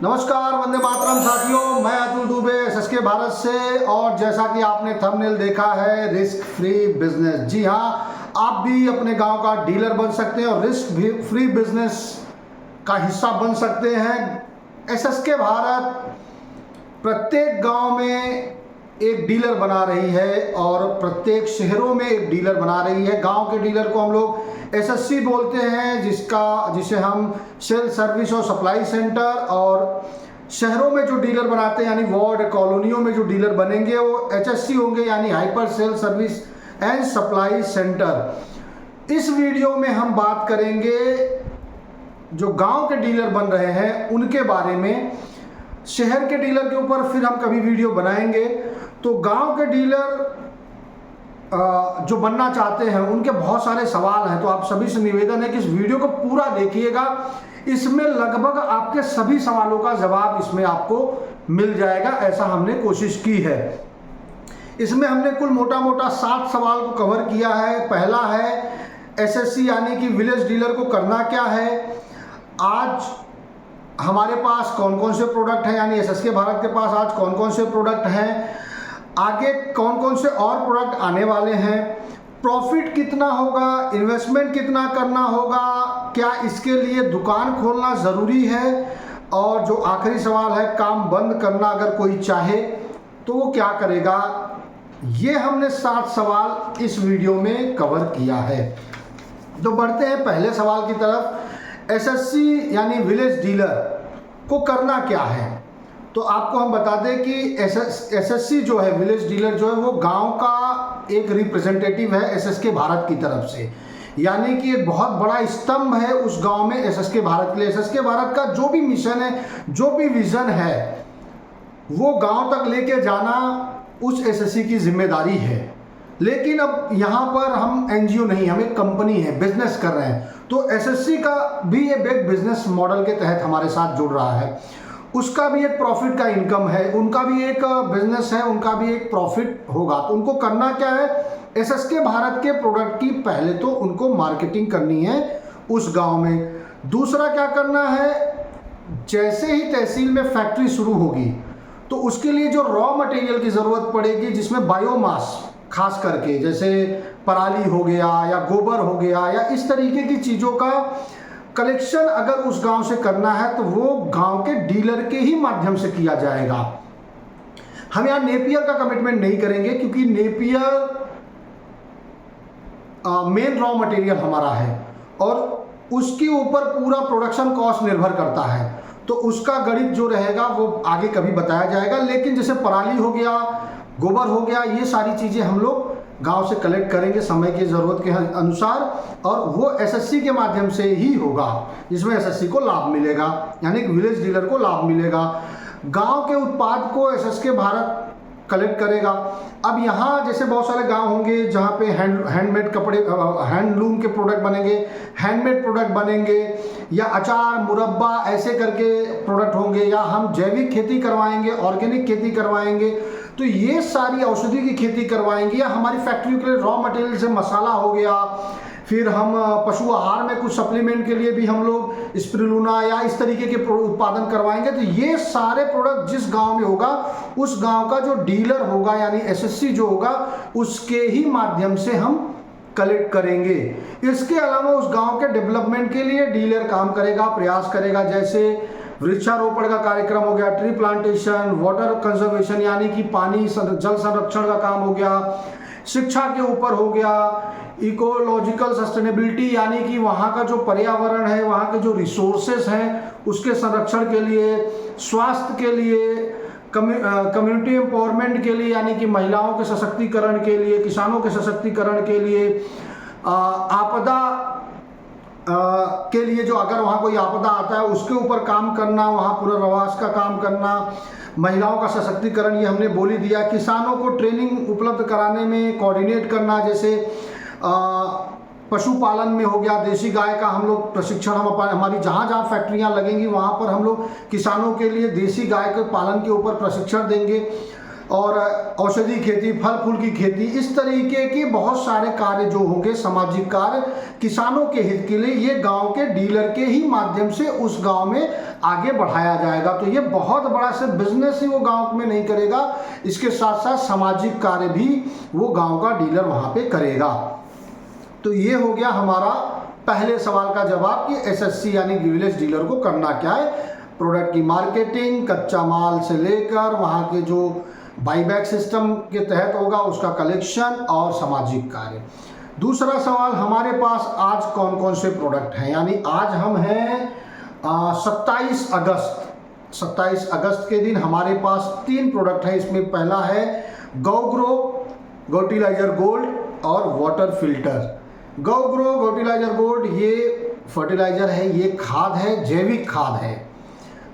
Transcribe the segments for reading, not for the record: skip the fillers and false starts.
नमस्कार, वंदे मातरम साथियों। मैं अतुल दुबे एसएसके भारत से। और जैसा कि आपने थंबनेल देखा है, रिस्क फ्री बिजनेस। जी हाँ, आप भी अपने गांव का डीलर बन सकते हैं और रिस्क फ्री बिजनेस का हिस्सा बन सकते हैं। एसएसके भारत प्रत्येक गांव में एक डीलर बना रही है और प्रत्येक शहरों में एक डीलर बना रही है। गांव के डीलर को हम लोग एसएससी बोलते हैं, जिसे हम सेल सर्विस और सप्लाई सेंटर। और शहरों में जो डीलर बनाते हैं यानी वार्ड कॉलोनियों में जो डीलर बनेंगे वो एचएससी होंगे, यानी hyper sale service and supply centre. इस वीडियो में हम बात करेंगे जो गांव के डीलर बन रहे हैं उनके बारे में। शहर के डीलर के ऊपर फिर हम कभी वीडियो बनाएंगे। तो गांव के डीलर जो बनना चाहते हैं उनके बहुत सारे सवाल हैं, तो आप सभी से निवेदन है कि इस वीडियो को पूरा देखिएगा। इसमें लगभग आपके सभी सवालों का जवाब इसमें आपको मिल जाएगा, ऐसा हमने कोशिश की है। इसमें हमने कुल मोटा मोटा 7 सवाल को कवर किया है। पहला है एसएससी यानी कि विलेज डीलर को करना क्या है, आज हमारे पास कौन कौन से प्रोडक्ट हैं, यानी एसएसके भारत के पास आज कौन कौन से प्रोडक्ट हैं, आगे कौन कौन से और प्रोडक्ट आने वाले हैं, प्रॉफिट कितना होगा, इन्वेस्टमेंट कितना करना होगा, क्या इसके लिए दुकान खोलना ज़रूरी है, और जो आखिरी सवाल है काम बंद करना अगर कोई चाहे तो वो क्या करेगा। ये हमने 7 सवाल इस वीडियो में कवर किया है। तो बढ़ते हैं पहले सवाल की तरफ। एसएससी यानी विलेज डीलर को करना क्या है। तो आपको हम बता दें कि एसएससी जो है, विलेज डीलर जो है, वो गांव का एक रिप्रेजेंटेटिव है एसएसके भारत की तरफ से, यानी कि एक बहुत बड़ा स्तंभ है उस गांव में एसएसके भारत के लिए। एसएसके भारत का जो भी मिशन है, जो भी विजन है, वो गांव तक लेके जाना उस एसएससी की जिम्मेदारी है। लेकिन अब यहाँ पर हम एनजीओ नहीं, हम एक कंपनी है, बिजनेस कर रहे हैं। तो एसएससी का भी एक बिजनेस मॉडल के तहत हमारे साथ जुड़ रहा है। उसका भी एक प्रॉफिट का इनकम है, उनका भी एक बिजनेस है, उनका भी एक प्रॉफिट होगा। तो उनको करना क्या है, एसएसके भारत के प्रोडक्ट की पहले तो उनको मार्केटिंग करनी है उस गांव में। दूसरा क्या करना है, जैसे ही तहसील में फैक्ट्री शुरू होगी तो उसके लिए जो रॉ मटेरियल की ज़रूरत पड़ेगी, जिसमें बायोमास खास करके जैसे पराली हो गया या गोबर हो गया या इस तरीके की चीज़ों का कलेक्शन अगर उस गांव से करना है तो वो गांव के डीलर के ही माध्यम से किया जाएगा। हम यहाँ नेपियर का कमिटमेंट नहीं करेंगे, क्योंकि नेपियर मेन रॉ मटेरियल हमारा है और उसके ऊपर पूरा प्रोडक्शन कॉस्ट निर्भर करता है। तो उसका गणित जो रहेगा वो आगे कभी बताया जाएगा। लेकिन जैसे पराली हो गया, गोबर हो गया, ये सारी चीज़ें हम लोग गांव से कलेक्ट करेंगे समय की ज़रूरत के अनुसार, और वो एसएससी के माध्यम से ही होगा, जिसमें एसएससी को लाभ मिलेगा, यानी विलेज डीलर को लाभ मिलेगा। गांव के उत्पाद को एसएसके भारत कलेक्ट करेगा। अब यहाँ जैसे बहुत सारे गांव होंगे जहाँ पे हैंडमेड कपड़े, हैंडलूम के प्रोडक्ट बनेंगे, हैंडमेड प्रोडक्ट बनेंगे, या अचार मुरब्बा ऐसे करके प्रोडक्ट होंगे, या हम जैविक खेती करवाएंगे, ऑर्गेनिक खेती करवाएंगे। तो ये सारी औषधि की खेती करवाएंगे, या हमारी फैक्ट्रियों के लिए रॉ मटेरियल से मसाला हो गया, फिर हम पशु आहार में कुछ सप्लीमेंट के लिए भी हम लोग स्पिरुलिना या इस तरीके के उत्पादन करवाएंगे। तो ये सारे प्रोडक्ट जिस गांव में होगा उस गांव का जो डीलर होगा यानी एसएससी जो होगा उसके ही माध्यम से हम कलेक्ट करेंगे। इसके अलावा उस गांव के डेवलपमेंट के लिए डीलर काम करेगा, प्रयास करेगा, जैसे वृक्षारोपण का कार्यक्रम हो गया, ट्री प्लांटेशन, वाटर कंजर्वेशन यानी कि पानी जल संरक्षण का काम हो गया, शिक्षा के ऊपर हो गया, इकोलॉजिकल सस्टेनेबिलिटी यानी कि वहाँ का जो पर्यावरण है, वहाँ के जो रिसोर्सेस हैं उसके संरक्षण के लिए, स्वास्थ्य के लिए, कम्युनिटी एम्पावरमेंट के लिए यानी कि महिलाओं के सशक्तिकरण के लिए, किसानों के सशक्तिकरण के लिए, आपदा के लिए जो अगर वहाँ कोई आपदा आता है उसके ऊपर काम करना, वहाँ पुनर्वास का काम करना, महिलाओं का सशक्तिकरण, ये हमने बोल ही दिया। किसानों को ट्रेनिंग उपलब्ध कराने में कोऑर्डिनेट करना, जैसे पशुपालन में हो गया, देसी गाय का हम लोग प्रशिक्षण, हमारी जहाँ जहाँ फैक्ट्रियाँ लगेंगी वहाँ पर हम लोग किसानों के लिए देसी गाय के पालन के ऊपर प्रशिक्षण देंगे। और औषधि खेती, फल फूल की खेती, इस तरीके के बहुत सारे कार्य जो होंगे, सामाजिक कार्य किसानों के हित के लिए, ये गांव के डीलर के ही माध्यम से उस गांव में आगे बढ़ाया जाएगा। तो ये बहुत बड़ा से बिजनेस ही वो गांव में नहीं करेगा, इसके साथ साथ सामाजिक कार्य भी वो गांव का डीलर वहां पे करेगा। तो ये हो गया हमारा पहले सवाल का जवाब कि एसएससी यानी विलेज डीलर को करना क्या है। प्रोडक्ट की मार्केटिंग, कच्चा माल से लेकर वहाँ के जो बाईबैक सिस्टम के तहत होगा उसका कलेक्शन और सामाजिक कार्य। दूसरा सवाल, हमारे पास आज कौन कौन से प्रोडक्ट हैं, यानी आज हम हैं 27 अगस्त के दिन हमारे पास 3 प्रोडक्ट हैं। इसमें पहला है गौग्रो गोटिलाइजर गोल्ड और वाटर फिल्टर। गौग्रो गोटिलाइजर गोल्ड ये फर्टिलाइजर है, ये खाद है, जैविक खाद है,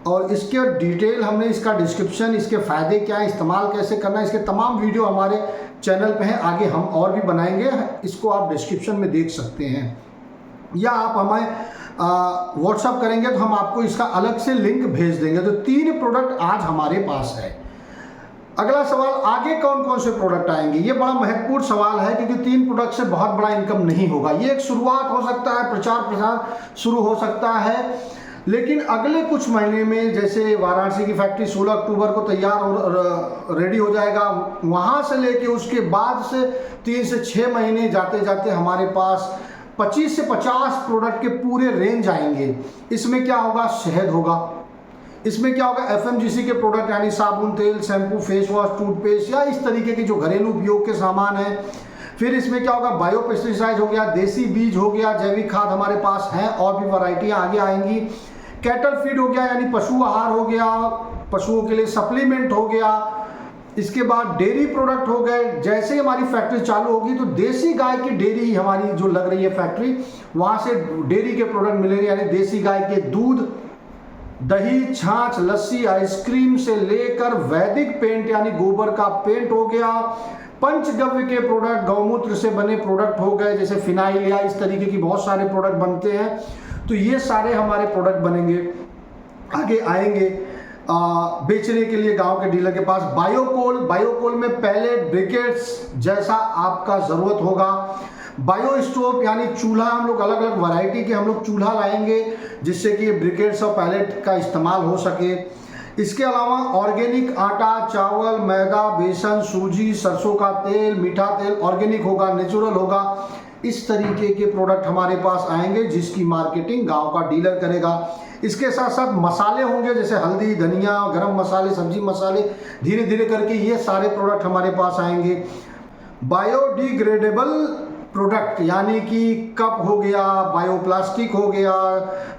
और इसके डिटेल हमने इसका डिस्क्रिप्शन, इसके फ़ायदे क्या है, इस्तेमाल कैसे करना है, इसके तमाम वीडियो हमारे चैनल पे हैं। आगे हम और भी बनाएंगे, इसको आप डिस्क्रिप्शन में देख सकते हैं, या आप हमें व्हाट्सअप करेंगे तो हम आपको इसका अलग से लिंक भेज देंगे। तो 3 प्रोडक्ट आज हमारे पास है। अगला सवाल, आगे कौन कौन से प्रोडक्ट आएंगे? ये बड़ा महत्वपूर्ण सवाल है, क्योंकि 3 प्रोडक्ट से बहुत बड़ा इनकम नहीं होगा। ये एक शुरुआत हो सकता है, प्रचार प्रसार शुरू हो सकता है, लेकिन अगले कुछ महीने में, जैसे वाराणसी की फैक्ट्री 16 अक्टूबर को तैयार और रेडी हो जाएगा, वहाँ से लेके उसके बाद से 3 से 6 महीने जाते जाते हमारे पास 25 से 50 प्रोडक्ट के पूरे रेंज आएंगे। इसमें क्या होगा? शहद होगा, इसमें क्या होगा? एफएमजीसी के प्रोडक्ट यानी साबुन, तेल, शैम्पू, फेस वॉश, टूथपेस्ट या इस तरीके के जो घरेलू उपयोग के सामान हैं। फिर इसमें क्या होगा? बायो पेस्टिसाइड हो गया, देसी बीज हो गया, जैविक खाद हमारे पास हैं, और भी वैरायटियाँ आगे आएंगी। कैटल फीड हो गया यानी पशु आहार हो गया, पशुओं के लिए सप्लीमेंट हो गया। इसके बाद डेयरी प्रोडक्ट हो गए। जैसे ही हमारी फैक्ट्री चालू होगी तो देसी गाय की डेयरी हमारी जो लग रही है फैक्ट्री, वहाँ से डेयरी के प्रोडक्ट मिलेंगे, यानी देसी गाय के दूध, दही, छाछ, लस्सी, आइसक्रीम से लेकर वैदिक पेंट यानी गोबर का पेंट हो गया, पंचगव्य के प्रोडक्ट, गौमूत्र से बने प्रोडक्ट हो गए, जैसे फिनाइल या इस तरीके की बहुत सारे प्रोडक्ट बनते हैं। तो ये सारे हमारे प्रोडक्ट बनेंगे, आगे आएंगे बेचने के लिए गांव के डीलर के पास। बायोकोल में पहले ब्रिकेट्स जैसा आपका ज़रूरत होगा। बायो स्टोव यानी चूल्हा, हम लोग अलग अलग वैरायटी के हम लोग चूल्हा लाएंगे, जिससे कि ब्रिकेट्स और पैलेट का इस्तेमाल हो सके। इसके अलावा ऑर्गेनिक आटा, चावल, मैदा, बेसन, सूजी, सरसों का तेल, मीठा तेल ऑर्गेनिक होगा, नेचुरल होगा। इस तरीके के प्रोडक्ट हमारे पास आएंगे, जिसकी मार्केटिंग गांव का डीलर करेगा। इसके साथ साथ मसाले होंगे, जैसे हल्दी, धनिया, गरम मसाले, सब्जी मसाले, धीरे धीरे करके ये सारे प्रोडक्ट हमारे पास आएंगे। बायोडिग्रेडेबल प्रोडक्ट यानी कि कप हो गया, बायोप्लास्टिक हो गया,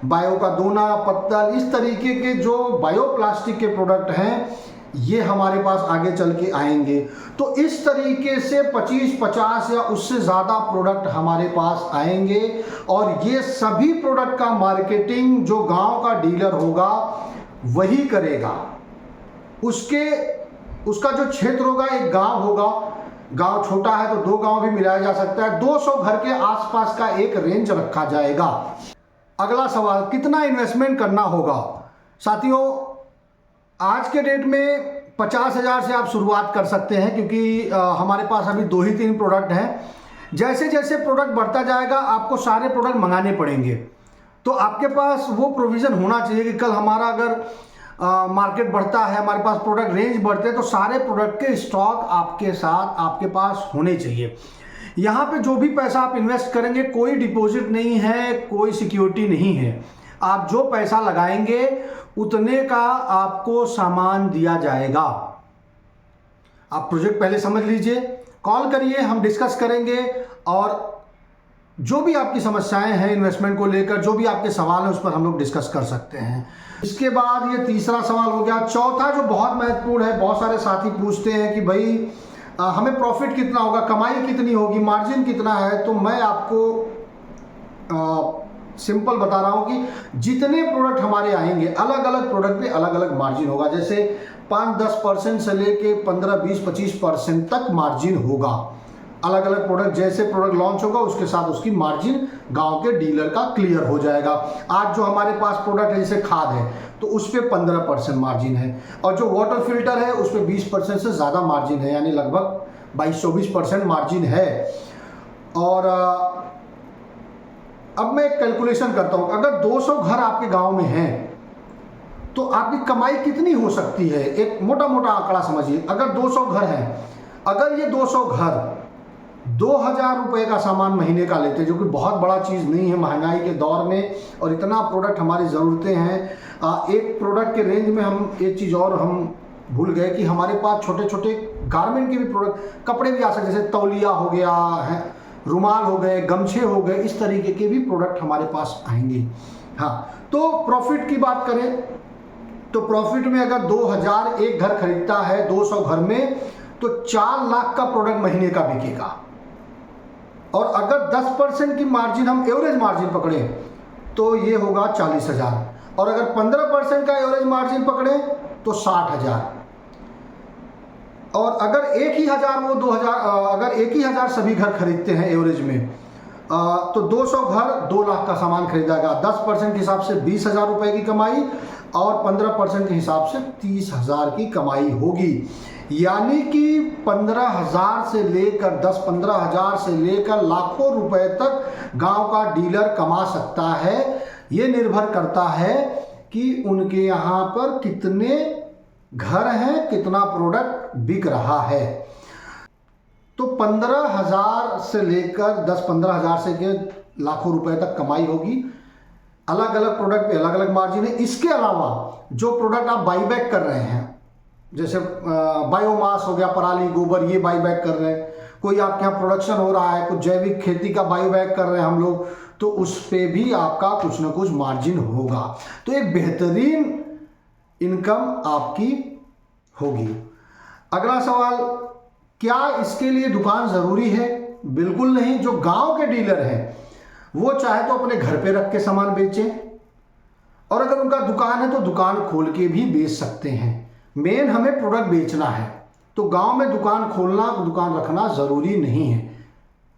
बायो का दोना, पत्तल, इस तरीके के जो बायोप्लास्टिक के प्रोडक्ट हैं, ये हमारे पास आगे चल के आएंगे। तो इस तरीके से 25, 50 या उससे ज़्यादा प्रोडक्ट हमारे पास आएंगे, और ये सभी प्रोडक्ट का मार्केटिंग जो गांव का डीलर होगा वही करेगा। उसका जो क्षेत्र होगा, एक गांव होगा, गांव छोटा है तो 2 गांव भी मिलाया जा सकता है, 200 घर के आसपास का एक रेंज रखा जाएगा। अगला सवाल, कितना इन्वेस्टमेंट करना होगा? साथियों, आज के डेट में 50,000 से आप शुरुआत कर सकते हैं, क्योंकि हमारे पास अभी 2 ही 3 प्रोडक्ट हैं। जैसे जैसे प्रोडक्ट बढ़ता जाएगा आपको सारे प्रोडक्ट मंगाने पड़ेंगे, तो आपके पास वो प्रोविज़न होना चाहिए कि कल हमारा अगर मार्केट बढ़ता है, हमारे पास प्रोडक्ट रेंज बढ़ते हैं, तो सारे प्रोडक्ट के स्टॉक आपके साथ आपके पास होने चाहिए। यहाँ पे जो भी पैसा आप इन्वेस्ट करेंगे, कोई डिपॉजिट नहीं है, कोई सिक्योरिटी नहीं है। आप जो पैसा लगाएंगे उतने का आपको सामान दिया जाएगा। आप प्रोजेक्ट पहले समझ लीजिए, कॉल करिए, हम डिस्कस करेंगे, और जो भी आपकी समस्याएं हैं इन्वेस्टमेंट को लेकर, जो भी आपके सवाल हैं, उस पर हम लोग डिस्कस कर सकते हैं। इसके बाद ये तीसरा सवाल हो गया। चौथा जो बहुत महत्वपूर्ण है, बहुत सारे साथी पूछते हैं कि भाई हमें प्रॉफिट कितना होगा, कमाई कितनी होगी, मार्जिन कितना है। तो मैं आपको सिंपल बता रहा हूँ कि जितने प्रोडक्ट हमारे आएंगे, अलग अलग प्रोडक्ट पे अलग अलग मार्जिन होगा। जैसे 5-10% से लेके 15, 20, 25% तक मार्जिन होगा। अलग अलग प्रोडक्ट, जैसे प्रोडक्ट लॉन्च होगा उसके साथ उसकी मार्जिन गांव के डीलर का क्लियर हो जाएगा। आज जो हमारे पास प्रोडक्ट है जैसे खाद है तो उस पर 15% मार्जिन है, और जो वाटर फिल्टर है उस पर 20% से ज़्यादा मार्जिन है, यानी लगभग 22-24% मार्जिन है। और अब मैं एक कैलकुलेशन करता हूँ, अगर 200 घर आपके गांव में हैं तो आपकी कमाई कितनी हो सकती है। एक मोटा मोटा आंकड़ा समझिए, अगर 200 घर हैं, अगर ये 200 घर 2000 रुपये का सामान महीने का लेते, जो कि बहुत बड़ा चीज़ नहीं है महंगाई के दौर में, और इतना प्रोडक्ट हमारी ज़रूरतें हैं। एक प्रोडक्ट के रेंज में हम एक चीज़ और हम भूल गए कि हमारे पास छोटे छोटे गारमेंट के भी प्रोडक्ट, कपड़े भी आ सकते, जैसे तौलिया हो गया है, रुमाल हो गए, गमछे हो गए, इस तरीके के भी प्रोडक्ट हमारे पास आएंगे। हाँ, तो प्रॉफिट की बात करें तो प्रॉफिट में अगर 2000 एक घर खरीदता है 200 घर में, तो 4 लाख का प्रोडक्ट महीने का बिकेगा। और अगर 10% की मार्जिन हम एवरेज मार्जिन पकड़े तो ये होगा 40,000, और अगर 15% का एवरेज मार्जिन पकड़े तो 60,000। और अगर एक ही हज़ार वो 2000, अगर एक ही हज़ार सभी घर खरीदते हैं एवरेज में, तो 200 घर 2 लाख का सामान खरीदेगा। 10% के हिसाब से 20,000 रुपये की कमाई, और 15% के हिसाब से 30,000 की कमाई होगी। यानी कि 15,000 से लेकर 10-15,000 से लेकर लाखों रुपए तक गांव का डीलर कमा सकता है। ये निर्भर करता है कि उनके यहाँ पर कितने घर हैं, कितना प्रोडक्ट बिक रहा है। तो 15,000 से लेकर 10-15,000 से के लाखों रुपए तक कमाई होगी। अलग अलग प्रोडक्ट पे अलग अलग मार्जिन है। इसके अलावा जो प्रोडक्ट आप बाई बैक कर रहे हैं, जैसे बायोमास हो गया, पराली गोबर, ये बाई बैक कर रहे हैं, कोई आपके यहाँ प्रोडक्शन हो रहा है, कुछ जैविक खेती का बाई बैक कर रहे हैं हम लोग, तो उस पे भी आपका कुछ ना कुछ मार्जिन होगा। तो एक बेहतरीन इनकम आपकी होगी। अगला सवाल, क्या इसके लिए दुकान ज़रूरी है? बिल्कुल नहीं। जो गांव के डीलर हैं वो चाहे तो अपने घर पे रख के सामान बेचें, और अगर उनका दुकान है तो दुकान खोल के भी बेच सकते हैं। मेन हमें प्रोडक्ट बेचना है, तो गांव में दुकान खोलना, दुकान रखना ज़रूरी नहीं है।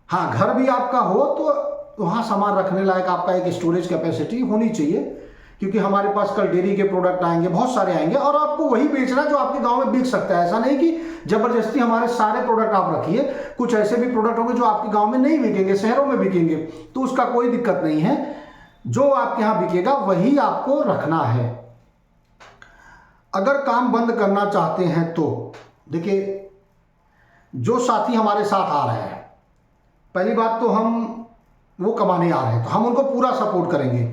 हाँ, घर भी आपका हो तो वहाँ सामान रखने लायक आपका एक स्टोरेज कैपेसिटी होनी चाहिए, क्योंकि हमारे पास कल डेयरी के प्रोडक्ट आएंगे, बहुत सारे आएंगे, और आपको वही बेचना जो आपके गांव में बिक सकता है। ऐसा नहीं कि जबरदस्ती हमारे सारे प्रोडक्ट आप रखिए। कुछ ऐसे भी प्रोडक्ट होंगे जो आपके गांव में नहीं बिकेंगे, शहरों में बिकेंगे, तो उसका कोई दिक्कत नहीं है। जो आपके यहाँ बिकेगा वही आपको रखना है। अगर काम बंद करना चाहते हैं तो देखिए, जो साथी हमारे साथ आ रहे हैं, पहली बात तो हम वो कमाने आ रहे हैं तो हम उनको पूरा सपोर्ट करेंगे।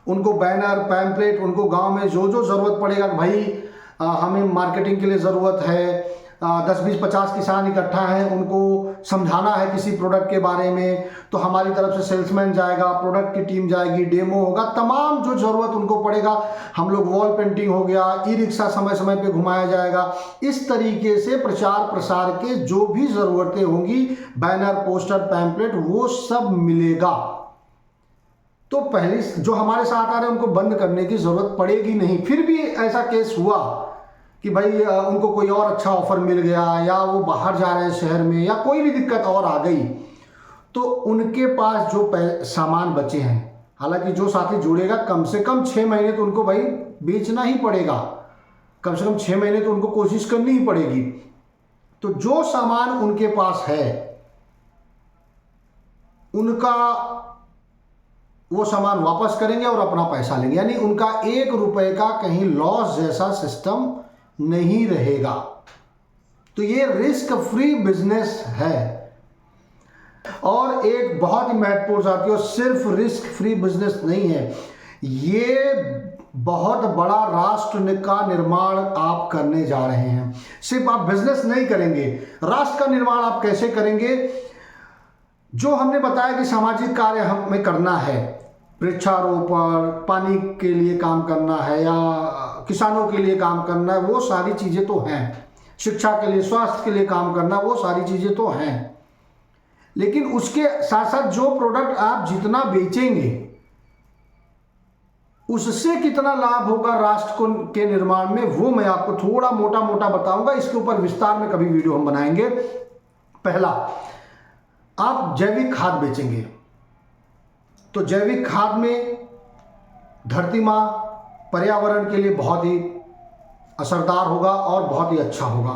उनको बैनर, पैम्पलेट, उनको गांव में जो जो ज़रूरत पड़ेगा, भाई हमें मार्केटिंग के लिए ज़रूरत है, 10-20-50 किसान इकट्ठा हैं, उनको समझाना है किसी प्रोडक्ट के बारे में, तो हमारी तरफ से सेल्समैन जाएगा, प्रोडक्ट की टीम जाएगी, डेमो होगा, तमाम जो ज़रूरत उनको पड़ेगा, हम लोग वॉल पेंटिंग हो गया, ई रिक्शा समय समय पे घुमाया जाएगा। इस तरीके से प्रचार प्रसार के जो भी ज़रूरतें होंगी, बैनर, पोस्टर, पैम्पलेट, वो सब मिलेगा। तो पहले जो हमारे साथ आ रहे हैं उनको बंद करने की ज़रूरत पड़ेगी नहीं। फिर भी ऐसा केस हुआ कि भाई उनको कोई और अच्छा ऑफर मिल गया, या वो बाहर जा रहे हैं शहर में, या कोई भी दिक्कत और आ गई, तो उनके पास जो सामान बचे हैं, हालांकि जो साथी जुड़ेगा कम से कम 6 महीने तो उनको भाई बेचना ही पड़ेगा, कम से कम 6 महीने तो उनको कोशिश करनी ही पड़ेगी। तो जो सामान उनके पास है उनका वो सामान वापस करेंगे और अपना पैसा लेंगे, यानी उनका 1 रुपए का कहीं लॉस जैसा सिस्टम नहीं रहेगा। तो ये रिस्क फ्री बिजनेस है। और एक बहुत ही महत्वपूर्ण साथियों, सिर्फ रिस्क फ्री बिजनेस नहीं है, ये बहुत बड़ा राष्ट्र का निर्माण आप करने जा रहे हैं। सिर्फ आप बिजनेस नहीं करेंगे, राष्ट्र का निर्माण आप कैसे करेंगे? जो हमने बताया कि सामाजिक कार्य हमें करना है, वृक्षारोपण, पानी के लिए काम करना है, या किसानों के लिए काम करना है, वो सारी चीज़ें तो हैं। शिक्षा के लिए, स्वास्थ्य के लिए काम करना, वो सारी चीज़ें तो हैं। लेकिन उसके साथ साथ जो प्रोडक्ट आप जितना बेचेंगे उससे कितना लाभ होगा राष्ट्र के निर्माण में, वो मैं आपको थोड़ा मोटा मोटा बताऊंगा। इसके ऊपर विस्तार में कभी वीडियो हम बनाएंगे। पहला, आप जैविक खाद बेचेंगे तो जैविक खाद में धरती माँ पर्यावरण के लिए बहुत ही असरदार होगा और बहुत ही अच्छा होगा,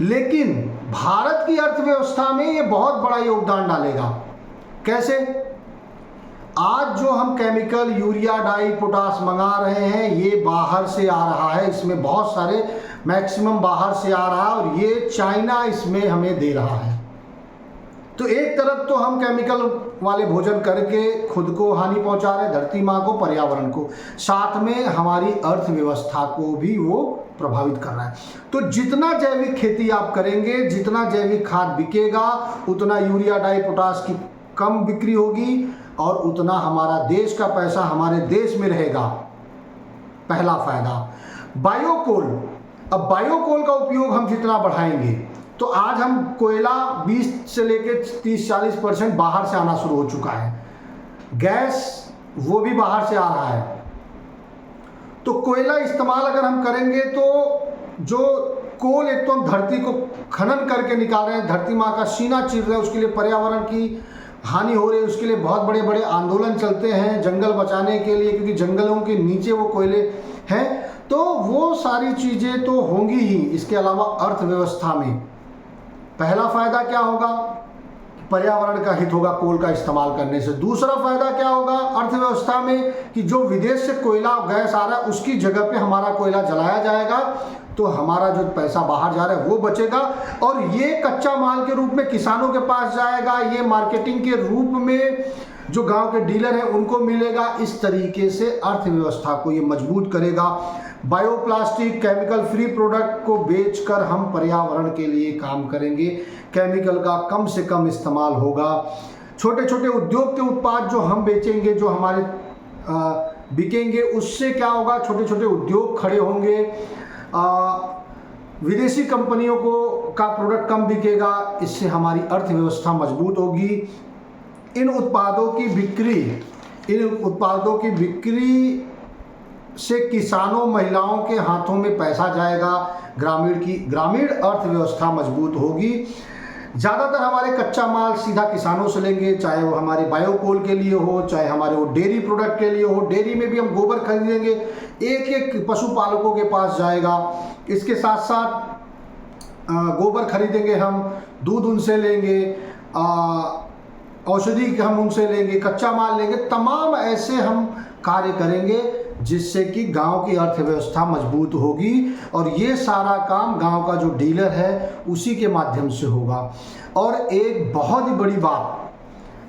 लेकिन भारत की अर्थव्यवस्था में ये बहुत बड़ा योगदान डालेगा। कैसे? आज जो हम केमिकल यूरिया डाई पोटास मंगा रहे हैं ये बाहर से आ रहा है, इसमें बहुत सारे मैक्सिमम बाहर से आ रहा है और ये चाइना इसमें हमें दे रहा है। तो एक तरफ तो हम केमिकल वाले भोजन करके खुद को हानि पहुंचा रहे, धरती माँ को, पर्यावरण को, साथ में हमारी अर्थव्यवस्था को भी वो प्रभावित कर रहा है। तो जितना जैविक खेती आप करेंगे, जितना जैविक खाद बिकेगा, उतना यूरिया डाई पोटास की कम बिक्री होगी और उतना हमारा देश का पैसा हमारे देश में रहेगा। पहला फायदा। बायोकोल, अब बायोकोल का उपयोग हम जितना बढ़ाएंगे तो आज हम कोयला 20 से लेकर 30-40% बाहर से आना शुरू हो चुका है, गैस वो भी बाहर से आ रहा है। तो कोयला इस्तेमाल अगर हम करेंगे तो जो कोल एक तो हम धरती को खनन करके निकाल रहे हैं, धरती माँ का सीना चीर रहे हैं, उसके लिए पर्यावरण की हानि हो रही है, उसके लिए बहुत बड़े बड़े आंदोलन चलते हैं जंगल बचाने के लिए, क्योंकि जंगलों के नीचे वो कोयले हैं। तो वो सारी चीज़ें तो होंगी ही। इसके अलावा अर्थव्यवस्था में पहला फायदा क्या होगा? पर्यावरण का हित होगा कोल का इस्तेमाल करने से। दूसरा फायदा क्या होगा अर्थव्यवस्था में कि जो विदेश से कोयला गैस आ रहा है उसकी जगह पे हमारा कोयला जलाया जाएगा, तो हमारा जो पैसा बाहर जा रहा है वो बचेगा और ये कच्चा माल के रूप में किसानों के पास जाएगा, ये मार्केटिंग के रूप में जो गांव के डीलर हैं उनको मिलेगा। इस तरीके से अर्थव्यवस्था को ये मजबूत करेगा। बायोप्लास्टिक, केमिकल फ्री प्रोडक्ट को बेचकर हम पर्यावरण के लिए काम करेंगे, केमिकल का कम से कम इस्तेमाल होगा। छोटे छोटे उद्योग के उत्पाद जो हम बेचेंगे, जो हमारे बिकेंगे, उससे क्या होगा? छोटे छोटे उद्योग खड़े होंगे, विदेशी कंपनियों का प्रोडक्ट कम बिकेगा, इससे हमारी अर्थव्यवस्था मजबूत होगी। इन उत्पादों की बिक्री से किसानों, महिलाओं के हाथों में पैसा जाएगा, ग्रामीण अर्थव्यवस्था मजबूत होगी। ज़्यादातर हमारे कच्चा माल सीधा किसानों से लेंगे, चाहे वो हमारे बायोकोल के लिए हो, चाहे हमारे वो डेयरी प्रोडक्ट के लिए हो। डेयरी में भी हम गोबर खरीदेंगे, एक एक पशुपालकों के पास जाएगा। इसके साथ साथ गोबर खरीदेंगे हम, दूध उनसे लेंगे, औषधि हम उनसे लेंगे, कच्चा माल लेंगे। तमाम ऐसे हम कार्य करेंगे जिससे कि गांव की अर्थव्यवस्था मजबूत होगी और ये सारा काम गांव का जो डीलर है उसी के माध्यम से होगा। और एक बहुत ही बड़ी बात,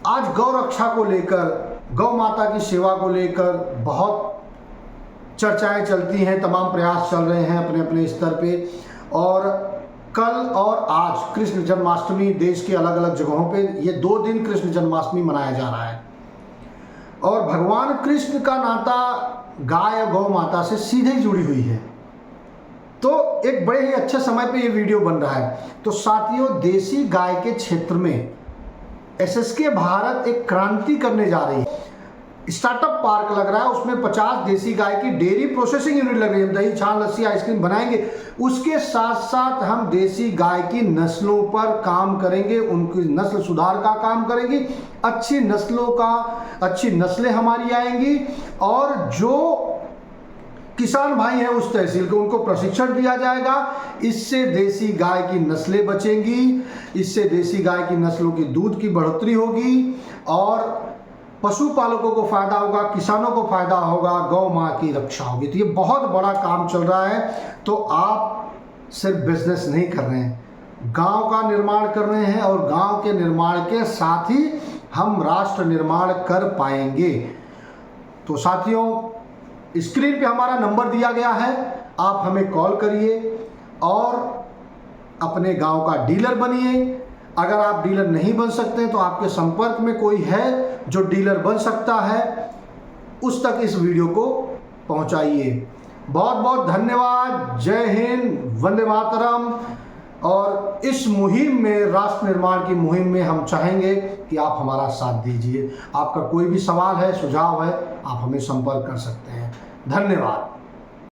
आज गौ रक्षा को लेकर, गौ माता की सेवा को लेकर बहुत चर्चाएं चलती हैं, तमाम प्रयास चल रहे हैं अपने अपने स्तर पे। और कल और आज कृष्ण जन्माष्टमी देश के अलग अलग जगहों पे, ये 2 दिन कृष्ण जन्माष्टमी मनाया जा रहा है और भगवान कृष्ण का नाता गाय और गौ माता से सीधे जुड़ी हुई है। तो एक बड़े ही अच्छे समय पे ये वीडियो बन रहा है। तो साथियों, देसी गाय के क्षेत्र में एसएसके भारत एक क्रांति करने जा रही है। स्टार्टअप पार्क लग रहा है, उसमें 50 देसी गाय की डेयरी प्रोसेसिंग यूनिट लग रही है। दही, छाछ, लस्सी, आइसक्रीम बनाएंगे। उसके साथ साथ हम देसी गाय की नस्लों पर काम करेंगे, उनकी नस्ल सुधार का काम करेंगे। अच्छी नस्लें हमारी आएंगी और जो किसान भाई हैं उस तहसील को, उनको प्रशिक्षण दिया जाएगा। इससे देसी गाय की नस्लें बचेंगी, इससे देसी गाय की नस्लों की दूध की बढ़ोतरी होगी और पशुपालकों को फायदा होगा, किसानों को फायदा होगा, गौ माँ की रक्षा होगी। तो ये बहुत बड़ा काम चल रहा है। तो आप सिर्फ बिजनेस नहीं कर रहे हैं, गांव का निर्माण कर रहे हैं और गांव के निर्माण के साथ ही हम राष्ट्र निर्माण कर पाएंगे। तो साथियों, स्क्रीन पे हमारा नंबर दिया गया है, आप हमें कॉल करिए और अपने गांव का डीलर बनिए। अगर आप डीलर नहीं बन सकते तो आपके संपर्क में कोई है जो डीलर बन सकता है, उस तक इस वीडियो को पहुंचाइए। बहुत बहुत धन्यवाद। जय हिंद, वंदे मातरम। और इस मुहिम में, राष्ट्र निर्माण की मुहिम में, हम चाहेंगे कि आप हमारा साथ दीजिए। आपका कोई भी सवाल है, सुझाव है, आप हमें संपर्क कर सकते हैं। धन्यवाद।